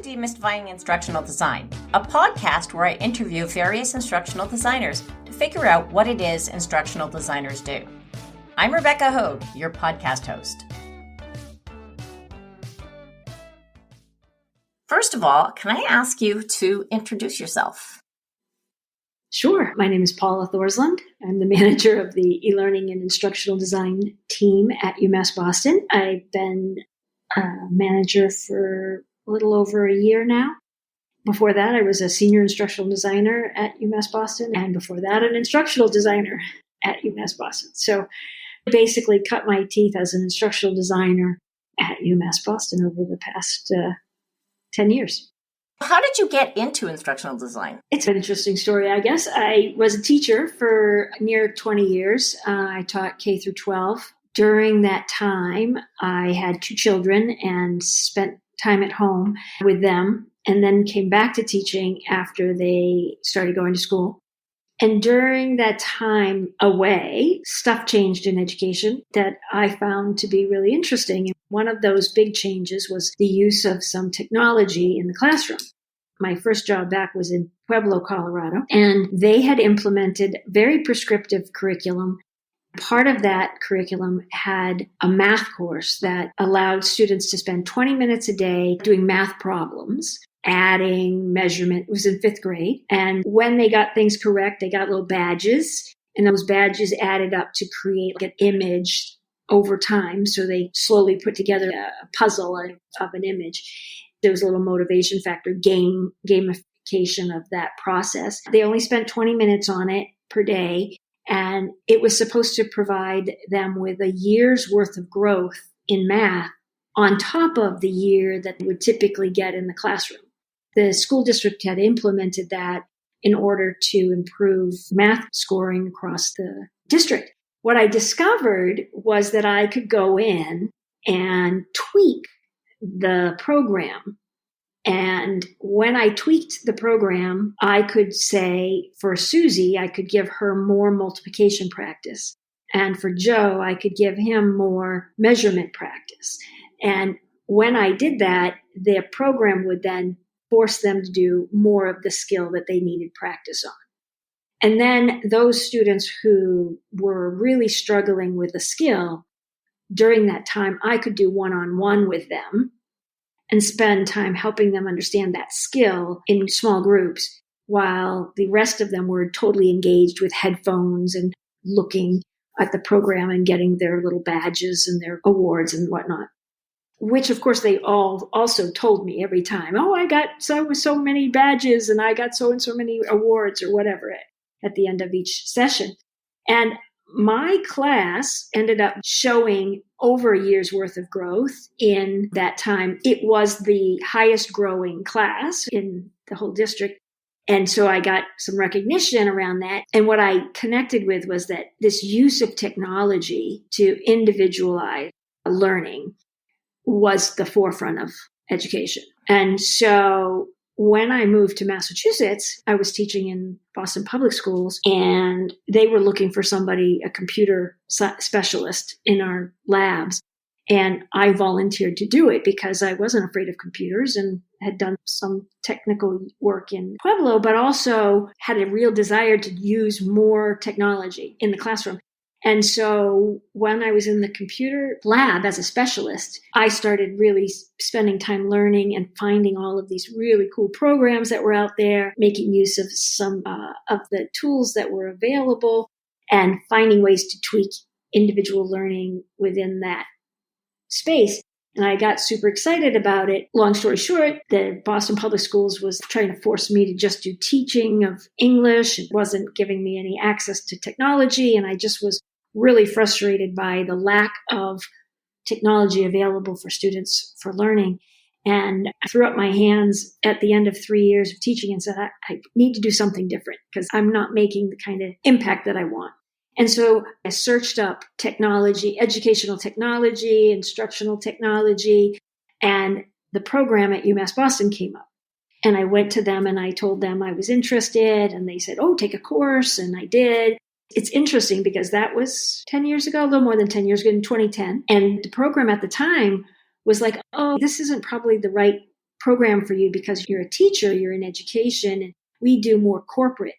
Demystifying Instructional Design, a podcast where I interview various instructional designers to figure out what it is instructional designers do. I'm Rebecca Hogue, your podcast host. First of all, can I ask you to introduce yourself? Sure. My name is Paula Thorsland. I'm the manager of the eLearning and Instructional Design Team at UMass Boston. I've been a manager for a little over a year now. Before that, I was a senior instructional designer at UMass Boston, and before that, an instructional designer at UMass Boston. So I basically cut my teeth as an instructional designer at UMass Boston over the past 10 years. How did you get into instructional design? It's an interesting story, I guess. I was a teacher for near 20 years. I taught K through 12. During that time, I had 2 children and spent time at home with them, and then came back to teaching after they started going to school. And during that time away, stuff changed in education that I found to be really interesting. And one of those big changes was the use of some technology in the classroom. My first job back was in Pueblo, Colorado, and they had implemented very prescriptive curriculum. Part of that curriculum had a math course that allowed students to spend 20 minutes a day doing math problems, adding measurement. It was in 5th grade. And when they got things correct, they got little badges, and those badges added up to create an image over time. So they slowly put together a puzzle of an image. There was a little motivation factor, gamification of that process. They only spent 20 minutes on it per day. And it was supposed to provide them with a year's worth of growth in math on top of the year that they would typically get in the classroom. The school district had implemented that in order to improve math scoring across the district. What I discovered was that I could go in and tweak the program. And when I tweaked the program, I could say for Susie, I could give her more multiplication practice. And for Joe, I could give him more measurement practice. And when I did that, the program would then force them to do more of the skill that they needed practice on. And then those students who were really struggling with the skill, during that time, I could do one-on-one with them and spend time helping them understand that skill in small groups, while the rest of them were totally engaged with headphones and looking at the program and getting their little badges and their awards and whatnot. Which, of course, they all also told me every time, oh, I got so many badges and I got so and so many awards or whatever at the end of each session. And my class ended up showing over a year's worth of growth in that time. It was the highest growing class in the whole district. And so I got some recognition around that. And what I connected with was that this use of technology to individualize learning was the forefront of education. And so when I moved to Massachusetts, I was teaching in Boston public schools, and they were looking for somebody, a computer specialist in our labs. And I volunteered to do it because I wasn't afraid of computers and had done some technical work in Pueblo, but also had a real desire to use more technology in the classroom. And so when I was in the computer lab as a specialist, I started really spending time learning and finding all of these really cool programs that were out there, making use of some of the tools that were available, and finding ways to tweak individual learning within that space. And I got super excited about it. Long story short, the Boston Public Schools was trying to force me to just do teaching of English. It wasn't giving me any access to technology. And I just was really frustrated by the lack of technology available for students for learning. And I threw up my hands at the end of 3 years of teaching and said, I need to do something different because I'm not making the kind of impact that I want. And so I searched up technology, educational technology, instructional technology, and the program at UMass Boston came up. And I went to them and I told them I was interested, and they said, oh, take a course. And I did. It's interesting because that was 10 years ago, a little more than 10 years ago, in 2010. And the program at the time was like, oh, this isn't probably the right program for you because you're a teacher, you're in education, and we do more corporate.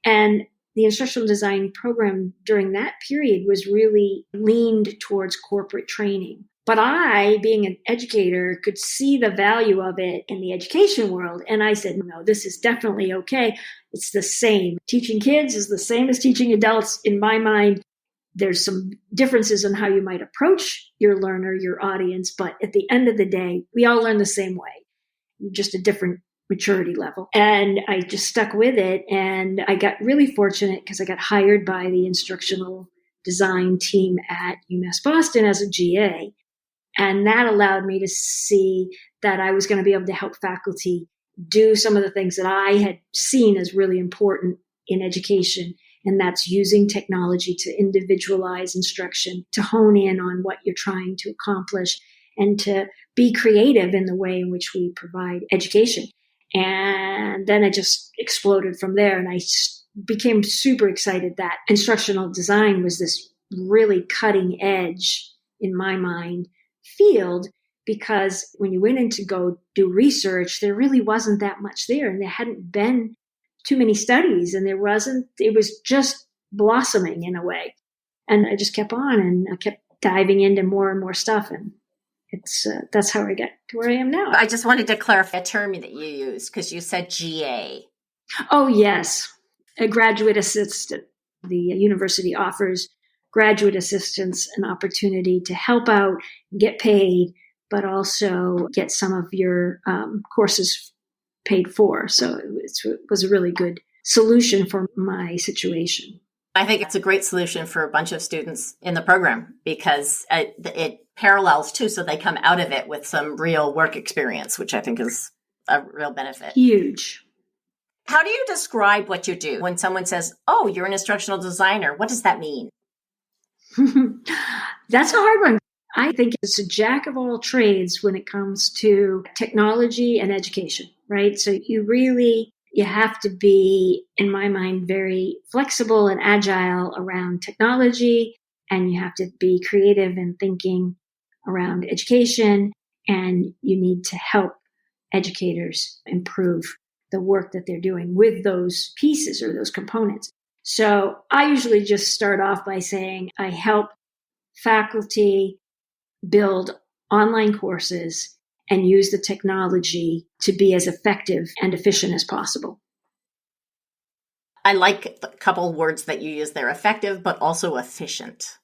And the instructional design program during that period was really leaned towards corporate training. But I, being an educator, could see the value of it in the education world. And I said, no, this is definitely okay. It's the same. Teaching kids is the same as teaching adults. In my mind, there's some differences in how you might approach your learner, your audience. But at the end of the day, we all learn the same way, just a different maturity level. And I just stuck with it. And I got really fortunate because I got hired by the Instructional Design Team at UMass Boston as a GA. And that allowed me to see that I was going to be able to help faculty do some of the things that I had seen as really important in education. And that's using technology to individualize instruction, to hone in on what you're trying to accomplish, and to be creative in the way in which we provide education. And then it just exploded from there. And I became super excited that instructional design was this really cutting edge, in my mind, field, because when you went in to go do research, there really wasn't that much there. And there hadn't been too many studies, and it was just blossoming in a way. And I just kept on, and I kept diving into more and more stuff. And that's how I got to where I am now. I just wanted to clarify a term that you used because you said GA. Oh, yes. A graduate assistant. The university offers graduate assistants an opportunity to help out, get paid, but also get some of your courses paid for. So it was a really good solution for my situation. I think it's a great solution for a bunch of students in the program because it parallels too. So they come out of it with some real work experience, which I think is a real benefit. Huge. How do you describe what you do when someone says, oh, you're an instructional designer? What does that mean? That's a hard one. I think it's a jack of all trades when it comes to technology and education, right? So you have to be, in my mind, very flexible and agile around technology, and you have to be creative in thinking around education, and you need to help educators improve the work that they're doing with those pieces or those components. So I usually just start off by saying I help faculty build online courses and use the technology to be as effective and efficient as possible. I like a couple words that you use there, effective, but also efficient.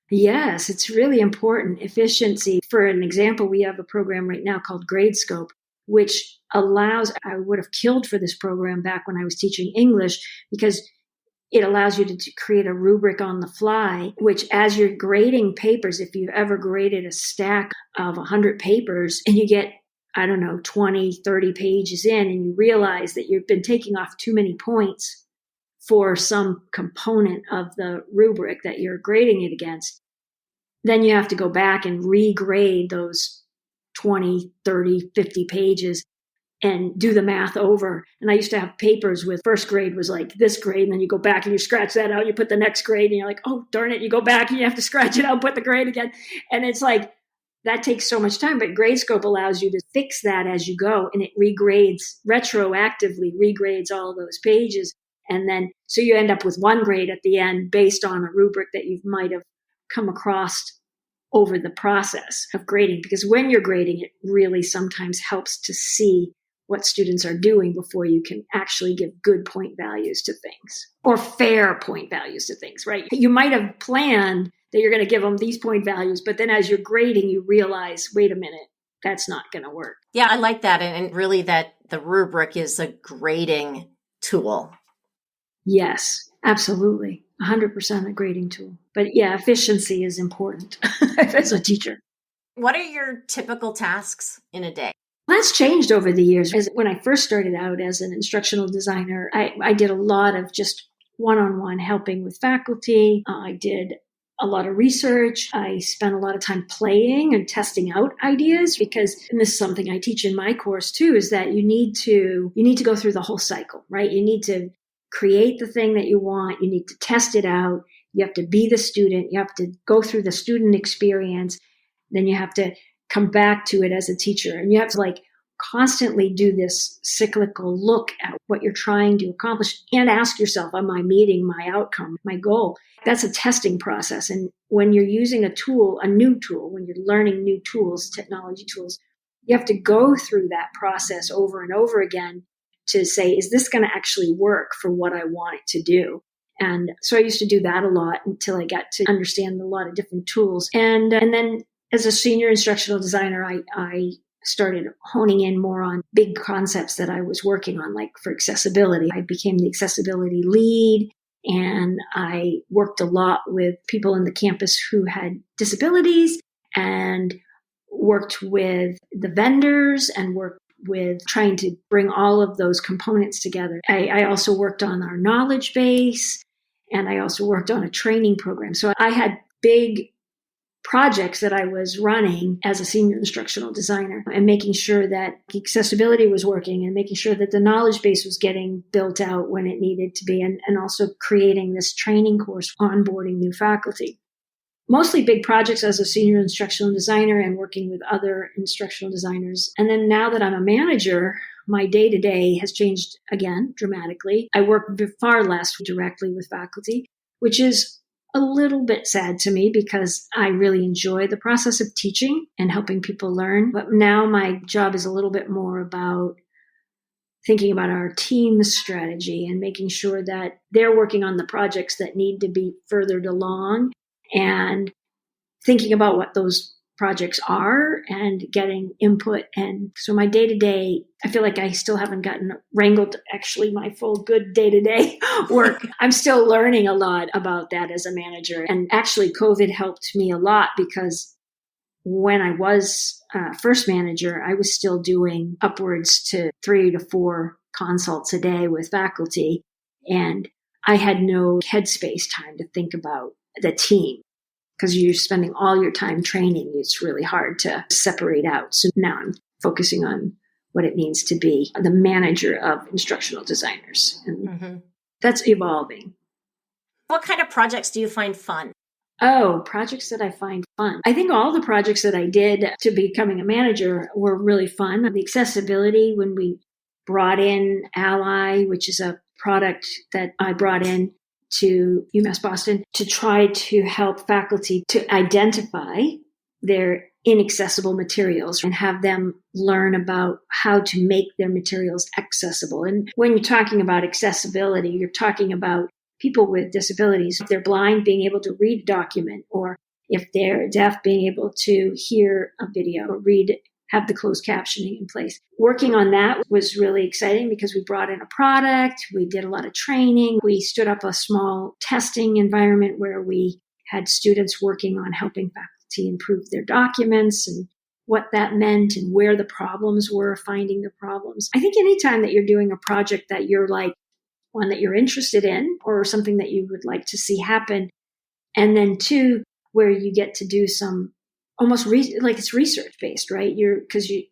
Yes, it's really important. Efficiency. For an example, we have a program right now called GradeScope, which allows, I would have killed for this program back when I was teaching English, because it allows you to create a rubric on the fly, which as you're grading papers, if you've ever graded a stack of 100 papers and you get, 20, 30 pages in, and you realize that you've been taking off too many points for some component of the rubric that you're grading it against, then you have to go back and regrade those 20, 30, 50 pages and do the math over. And I used to have papers with first grade was like this grade, and then you go back and you scratch that out, you put the next grade, and you're like, oh, darn it, you go back and you have to scratch it out, put the grade again. And it's like, that takes so much time, but GradeScope allows you to fix that as you go, and it retroactively regrades all those pages. And then, so you end up with one grade at the end based on a rubric that you might have come across over the process of grading. Because when you're grading, it really sometimes helps to see what students are doing before you can actually give good point values to things, or fair point values to things, right? You might have planned that you're going to give them these point values, but then as you're grading, you realize, wait a minute, that's not going to work. Yeah, I like that. And really that the rubric is a grading tool. Yes, absolutely. 100% a grading tool. But yeah, efficiency is important as a teacher. What are your typical tasks in a day? That's changed over the years. When I first started out as an instructional designer, I did a lot of just one-on-one helping with faculty. I did a lot of research. I spent a lot of time playing and testing out ideas, because, and this is something I teach in my course too, is that you need to go through the whole cycle, right? You need to create the thing that you want. You need to test it out. You have to be the student. You have to go through the student experience. Then you have to come back to it as a teacher, and you have to constantly do this cyclical look at what you're trying to accomplish and ask yourself, am I meeting my outcome, my goal? That's a testing process. And when you're using a tool, a new tool, when you're learning new tools, technology tools, you have to go through that process over and over again to say, is this going to actually work for what I want it to do? And so I used to do that a lot until I got to understand a lot of different tools. And then as a senior instructional designer, I started honing in more on big concepts that I was working on, like for accessibility. I became the accessibility lead, and I worked a lot with people in the campus who had disabilities and worked with the vendors and worked with trying to bring all of those components together. I also worked on our knowledge base, and I also worked on a training program. So I had big projects that I was running as a senior instructional designer and making sure that accessibility was working and making sure that the knowledge base was getting built out when it needed to be, and also creating this training course, onboarding new faculty. Mostly big projects as a senior instructional designer and working with other instructional designers. And then now that I'm a manager, my day-to-day has changed again dramatically. I work far less directly with faculty, which is a little bit sad to me because I really enjoy the process of teaching and helping people learn. But now my job is a little bit more about thinking about our team strategy and making sure that they're working on the projects that need to be furthered along and thinking about what those projects are and getting input. And so my day-to-day, I feel like I still haven't gotten wrangled actually my full good day-to-day work. I'm still learning a lot about that as a manager. And actually COVID helped me a lot because when I was first manager, I was still doing upwards to 3 to 4 consults a day with faculty. And I had no headspace time to think about the team. Because you're spending all your time training, it's really hard to separate out. So now I'm focusing on what it means to be the manager of instructional designers. And that's evolving. What kind of projects do you find fun? Oh, projects that I find fun. I think all the projects that I did to becoming a manager were really fun. The accessibility, when we brought in Ally, which is a product that I brought in to UMass Boston to try to help faculty to identify their inaccessible materials and have them learn about how to make their materials accessible. And when you're talking about accessibility, you're talking about people with disabilities. If they're blind, being able to read a document, or if they're deaf, being able to hear a video or read, have the closed captioning in place. Working on that was really exciting because we brought in a product, we did a lot of training, we stood up a small testing environment where we had students working on helping faculty improve their documents and what that meant and where the problems were, finding the problems. I think anytime that you're doing a project that you're like one that you're interested in or something that you would like to see happen, and then two, where you get to do some almost like it's research based, right?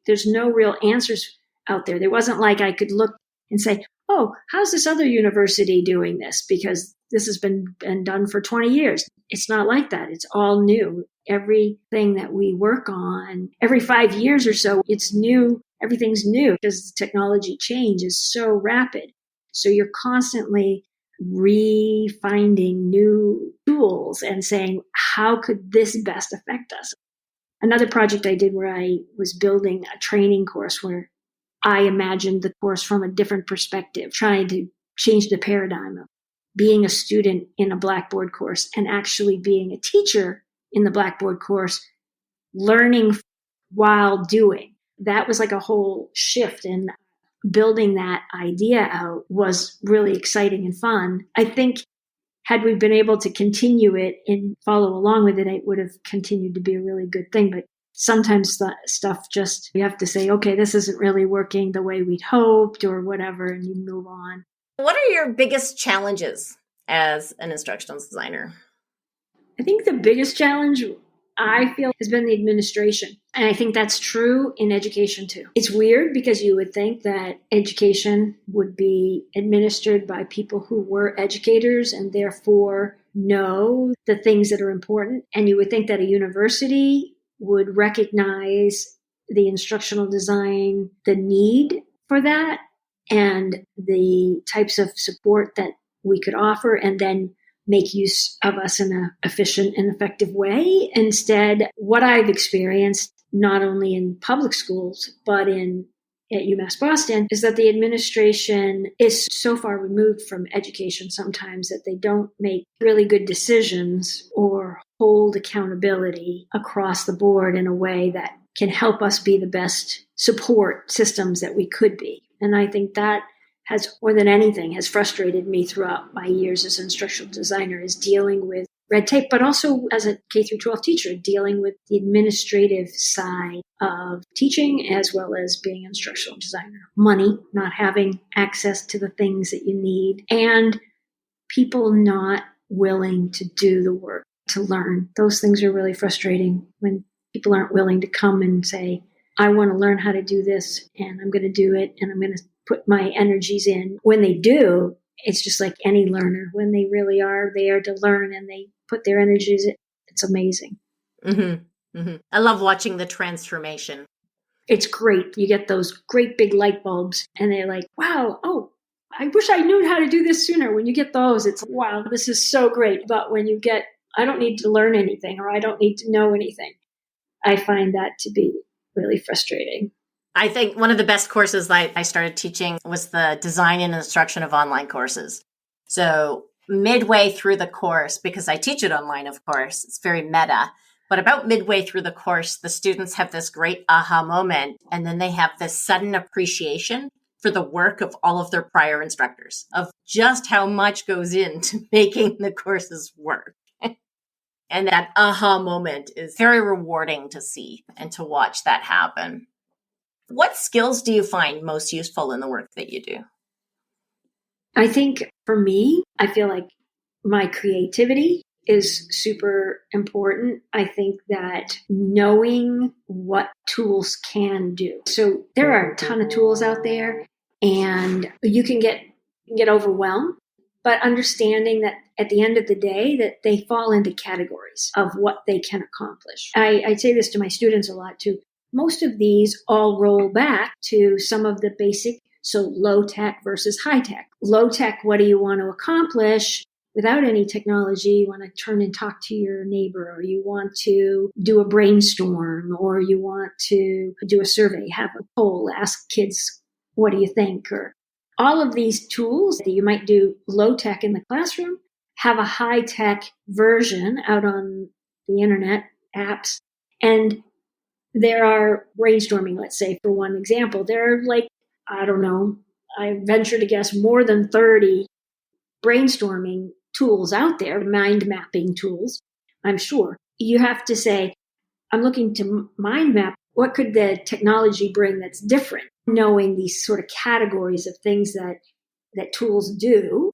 There's no real answers out there. There wasn't like I could look and say, oh, how's this other university doing this? Because this has been done for 20 years. It's not like that. It's all new. Everything that we work on, every 5 years or so, it's new. Everything's new because the technology change is so rapid. So you're constantly refinding new tools and saying, how could this best affect us? Another project I did where I was building a training course where I imagined the course from a different perspective, trying to change the paradigm of being a student in a Blackboard course and actually being a teacher in the Blackboard course, learning while doing. That was like a whole shift, and building that idea out was really exciting and fun. I think had we been able to continue it and follow along with it, it would have continued to be a really good thing. But sometimes that stuff just, you have to say, okay, this isn't really working the way we'd hoped or whatever, and you move on. What are your biggest challenges as an instructional designer? I think the biggest challenge I feel has been the administration. And I think that's true in education too. It's weird because you would think that education would be administered by people who were educators and therefore know the things that are important. And you would think that a university would recognize the instructional design, the need for that, and the types of support that we could offer, and then make use of us in an efficient and effective way. Instead, what I've experienced, not only in public schools, but at UMass Boston, is that the administration is so far removed from education sometimes that they don't make really good decisions or hold accountability across the board in a way that can help us be the best support systems that we could be. And I think that has, more than anything, has frustrated me throughout my years as an instructional designer, is dealing with red tape, but also as a K through 12 teacher, dealing with the administrative side of teaching as well as being an instructional designer. Money, not having access to the things that you need, and people not willing to do the work to learn. Those things are really frustrating when people aren't willing to come and say, I want to learn how to do this, and I'm going to do it, and I'm going to put my energies in. When they do, it's just like any learner. When they really are there to learn and they put their energies in, it's amazing. Mm-hmm. Mm-hmm. I love watching the transformation. It's great. You get those great big light bulbs and they're like, wow, oh, I wish I knew how to do this sooner. When you get those, it's, wow, this is so great. But when you get, I don't need to learn anything, or I don't need to know anything, I find that to be really frustrating. I think one of the best courses that I started teaching was the design and instruction of online courses. So midway through the course, because I teach it online, of course, it's very meta, but about midway through the course, the students have this great aha moment, and then they have this sudden appreciation for the work of all of their prior instructors, of just how much goes into making the courses work. And that aha moment is very rewarding to see and to watch that happen. What skills do you find most useful in the work that you do? I think for me, I feel like my creativity is super important. I think that knowing what tools can do. So there are a ton of tools out there, and you can get overwhelmed, but understanding that at the end of the day that they fall into categories of what they can accomplish. I say this to my students a lot too. Most of these all roll back to some of the basic, so low tech versus high tech. Low tech, what do you want to accomplish without any technology? You want to turn and talk to your neighbor, or you want to do a brainstorm, or you want to do a survey, have a poll, ask kids, what do you think? Or all of these tools that you might do low tech in the classroom have a high tech version out on the internet, apps, and there are brainstorming, let's say, for one example. There are like, I don't know, I venture to guess more than 30 brainstorming tools out there, mind mapping tools, I'm sure. You have to say, I'm looking to mind map, what could the technology bring that's different? Knowing these sort of categories of things that tools do,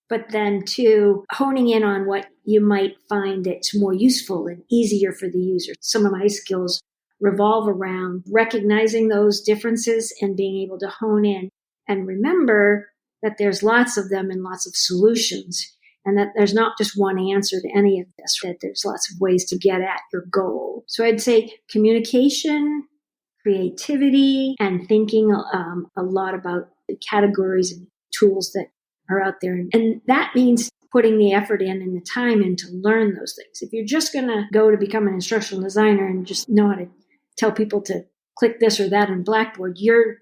but then to honing in on what you might find that's more useful and easier for the user. Some of my skills revolve around recognizing those differences and being able to hone in and remember that there's lots of them and lots of solutions, and that there's not just one answer to any of this, that there's lots of ways to get at your goal. So I'd say communication, creativity, and thinking a lot about the categories and tools that are out there. And that means putting the effort in and the time in to learn those things. If you're just going to go to become an instructional designer and just know how to tell people to click this or that in Blackboard, you're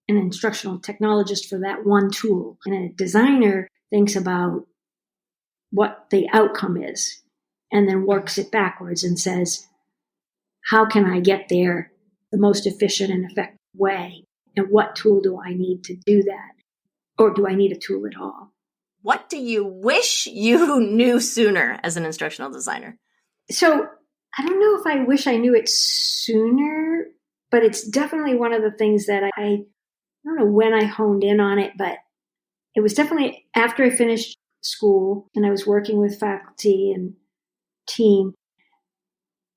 an instructional technologist for that one tool. And a designer thinks about what the outcome is and then works it backwards and says, how can I get there the most efficient and effective way? And what tool do I need to do that? Or do I need a tool at all? What do you wish you knew sooner as an instructional designer? So I don't know if I wish I knew it sooner, but it's definitely one of the things that I don't know when I honed in on it, but it was definitely after I finished school and I was working with faculty and team.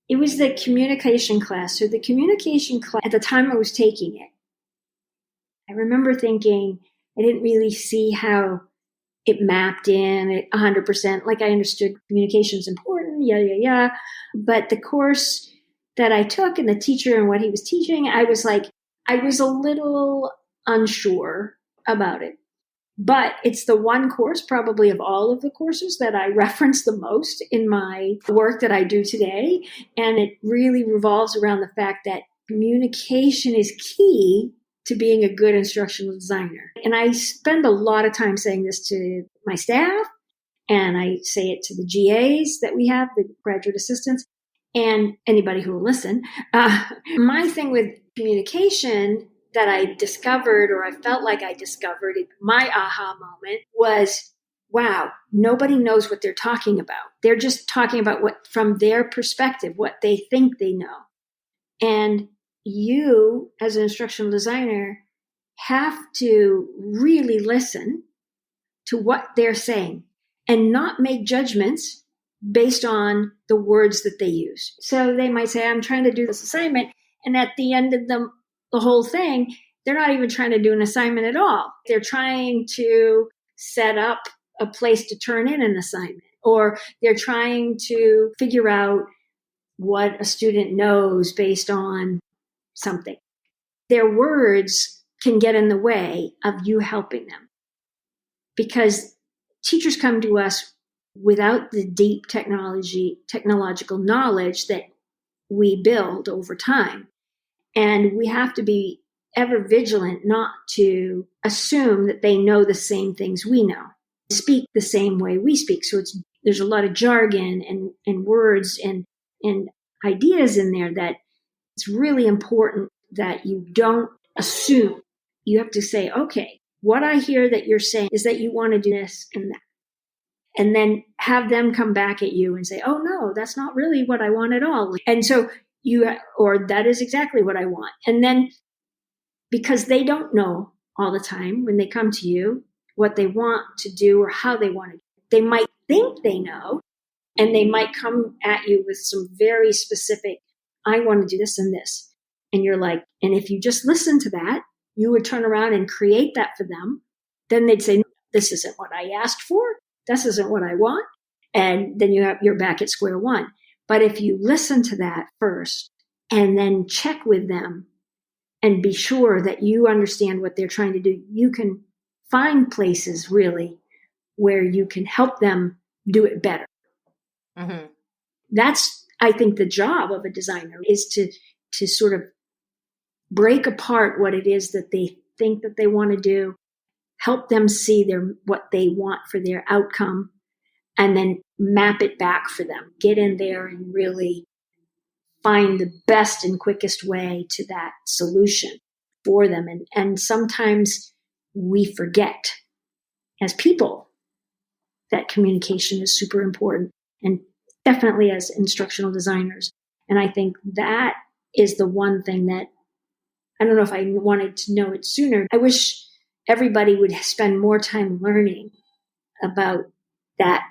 It was the communication class. So the communication class, at the time I was taking it, I remember thinking I didn't really see how it mapped in at 100%. Like I understood communication is important, yeah. But the course that I took and the teacher and what he was teaching, I was a little unsure about it. But it's the one course probably of all of the courses that I reference the most in my work that I do today. And it really revolves around the fact that communication is key to being a good instructional designer. And I spend a lot of time saying this to my staff, and I say it to the GAs that we have, the graduate assistants, and anybody who will listen. My thing with communication that I discovered, or I felt like I discovered, my aha moment was, wow, nobody knows what they're talking about. They're just talking about what, from their perspective, what they think they know. And you, as an instructional designer, have to really listen to what they're saying and not make judgments based on the words that they use. So they might say, I'm trying to do this assignment. And at the end of the whole thing, they're not even trying to do an assignment at all. They're trying to set up a place to turn in an assignment, or they're trying to figure out what a student knows based on something. Their words can get in the way of you helping them, because teachers come to us without the deep technological knowledge that we build over time. And we have to be ever vigilant not to assume that they know the same things we know, speak the same way we speak. So there's a lot of jargon and words and ideas in there that it's really important that you don't assume. You have to say, okay, what I hear that you're saying is that you want to do this and that. And then have them come back at you and say, oh no, that's not really what I want at all. And so or that is exactly what I want. And then, because they don't know all the time when they come to you what they want to do or how they want to do it. They might think they know, and they might come at you with some very specific, I want to do this and this. And you're like, and if you just listen to that, you would turn around and create that for them. Then they'd say, this isn't what I asked for. This isn't what I want. And then you're back at square one. But if you listen to that first and then check with them and be sure that you understand what they're trying to do, you can find places really where you can help them do it better. Mm-hmm. That's, I think, the job of a designer, is to sort of break apart what it is that they think that they want to do, help them see what they want for their outcome, and then map it back for them. Get in there and really find the best and quickest way to that solution for them. And sometimes we forget as people that communication is super important, and definitely as instructional designers. And I think that is the one thing that, I don't know if I wanted to know it sooner. I wish everybody would spend more time learning about that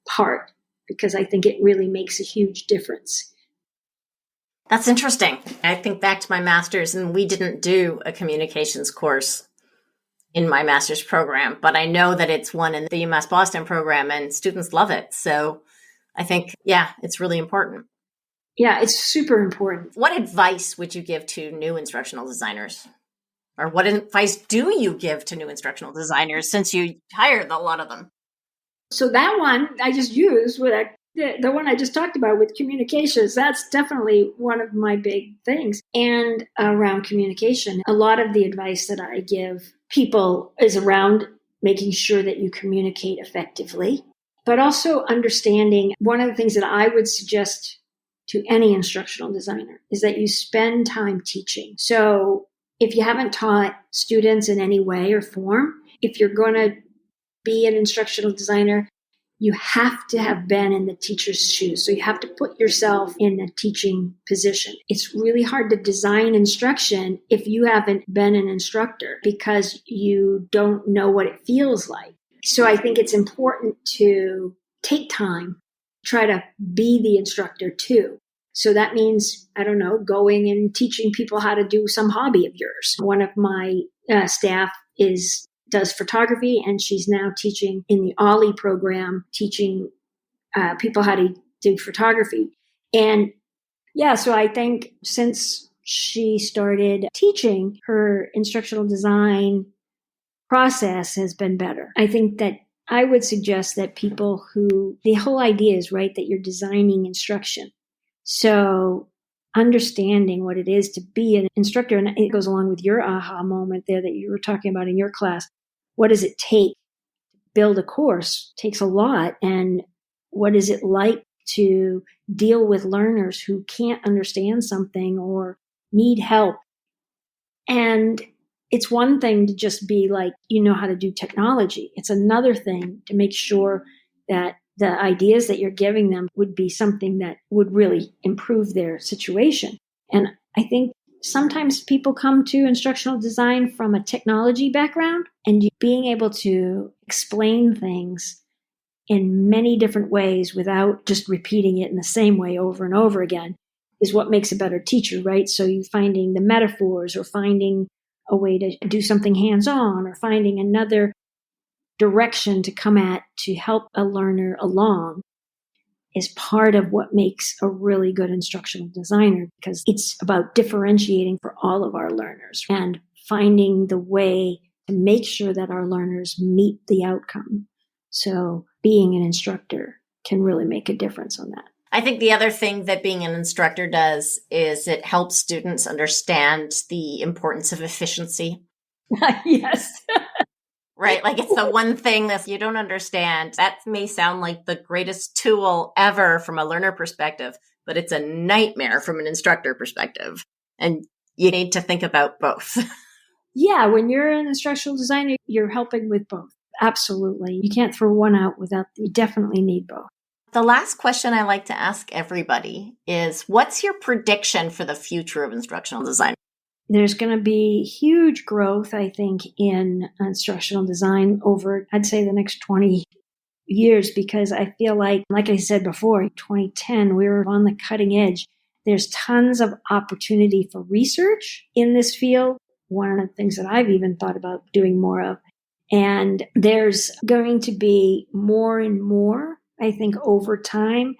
part, because I think it really makes a huge difference. That's interesting. I think back to my master's, and we didn't do a communications course in my master's program, but I know that it's one in the UMass Boston program, and students love it. So I think, yeah, it's really important. Yeah, it's super important. What advice would you give to new instructional designers? Or what advice do you give to new instructional designers, since you hired a lot of them? So that one I just used with the one I just talked about with communications. That's definitely one of my big things. And around communication, a lot of the advice that I give people is around making sure that you communicate effectively, but also understanding. One of the things that I would suggest to any instructional designer is that you spend time teaching. So if you haven't taught students in any way or form, if you're going to be an instructional designer, you have to have been in the teacher's shoes. So you have to put yourself in a teaching position. It's really hard to design instruction if you haven't been an instructor, because you don't know what it feels like. So I think it's important to take time, try to be the instructor too. So that means, I don't know, going and teaching people how to do some hobby of yours. One of my staff does photography, and she's now teaching in the Ollie program, teaching people how to do photography. And, Yeah, so I think since she started teaching, her instructional design process has been better. I think that I would suggest that people the whole idea is, right, that you're designing instruction. So understanding what it is to be an instructor, and it goes along with your aha moment there that you were talking about in your class. What does it take to build a course? It takes a lot. And what is it like to deal with learners who can't understand something or need help? And it's one thing to just be like, you know how to do technology. It's another thing to make sure that the ideas that you're giving them would be something that would really improve their situation. And I think sometimes people come to instructional design from a technology background, and being able to explain things in many different ways without just repeating it in the same way over and over again is what makes a better teacher, right? So you finding the metaphors or finding a way to do something hands-on or finding another direction to come at to help a learner along is part of what makes a really good instructional designer, because it's about differentiating for all of our learners and finding the way to make sure that our learners meet the outcome. So being an instructor can really make a difference on that. I think the other thing that being an instructor does is it helps students understand the importance of efficiency. Yes. Right? Like it's the one thing that you don't understand. That may sound like the greatest tool ever from a learner perspective, but it's a nightmare from an instructor perspective. And you need to think about both. Yeah, when you're an instructional designer, you're helping with both. Absolutely. You can't throw one out you definitely need both. The last question I like to ask everybody is, what's your prediction for the future of instructional design? There's going to be huge growth, I think, in instructional design over, I'd say, the next 20 years, because I feel like I said before, 2010, we were on the cutting edge. There's tons of opportunity for research in this field. One of the things that I've even thought about doing more of. And there's going to be more and more, I think, over time.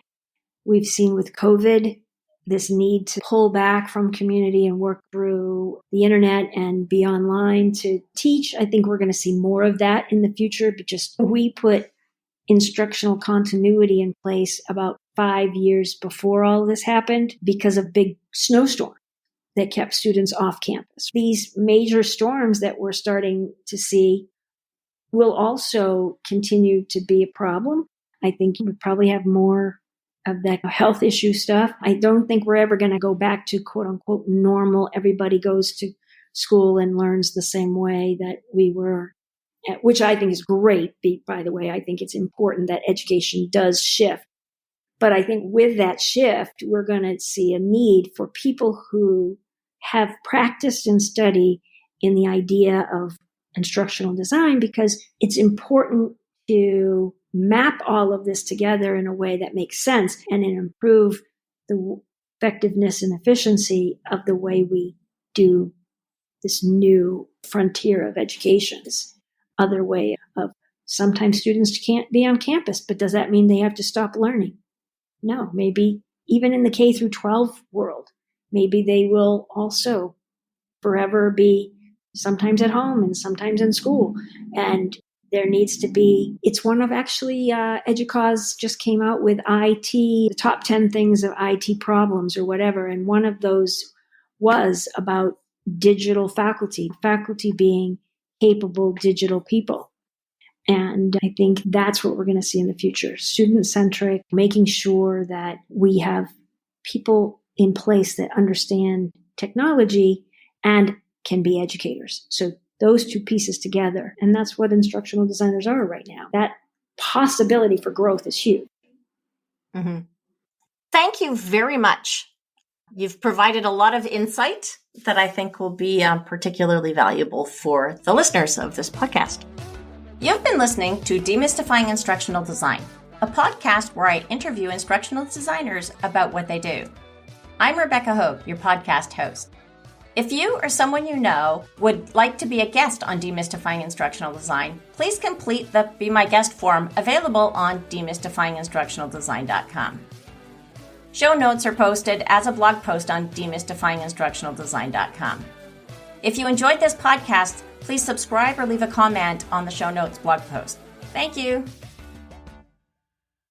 We've seen with COVID, this need to pull back from community and work through the internet and be online to teach. I think we're going to see more of that in the future. But we put instructional continuity in place about 5 years before all this happened because of big snowstorms that kept students off campus. These major storms that we're starting to see will also continue to be a problem. I think we probably have more of that health issue stuff. I don't think we're ever going to go back to quote unquote normal. Everybody goes to school and learns the same way that we were, which I think is great. By the way, I think it's important that education does shift. But I think with that shift, we're going to see a need for people who have practiced and studied in the idea of instructional design, because it's important to map all of this together in a way that makes sense and improve the effectiveness and efficiency of the way we do this new frontier of education. This other way of sometimes students can't be on campus, but does that mean they have to stop learning? No, maybe even in the K through 12 world, maybe they will also forever be sometimes at home and sometimes in school. And there needs to be, it's one of actually, EDUCAUSE just came out with IT, the top 10 things of IT problems or whatever. And one of those was about digital faculty being capable digital people. And I think that's what we're going to see in the future. Student-centric, making sure that we have people in place that understand technology and can be educators. So those two pieces together. And that's what instructional designers are right now. That possibility for growth is huge. Mm-hmm. Thank you very much. You've provided a lot of insight that I think will be particularly valuable for the listeners of this podcast. You've been listening to Demystifying Instructional Design, a podcast where I interview instructional designers about what they do. I'm Rebecca Hogue, your podcast host. If you or someone you know would like to be a guest on Demystifying Instructional Design, please complete the Be My Guest form available on demystifyinginstructionaldesign.com. Show notes are posted as a blog post on demystifyinginstructionaldesign.com. If you enjoyed this podcast, please subscribe or leave a comment on the show notes blog post. Thank you.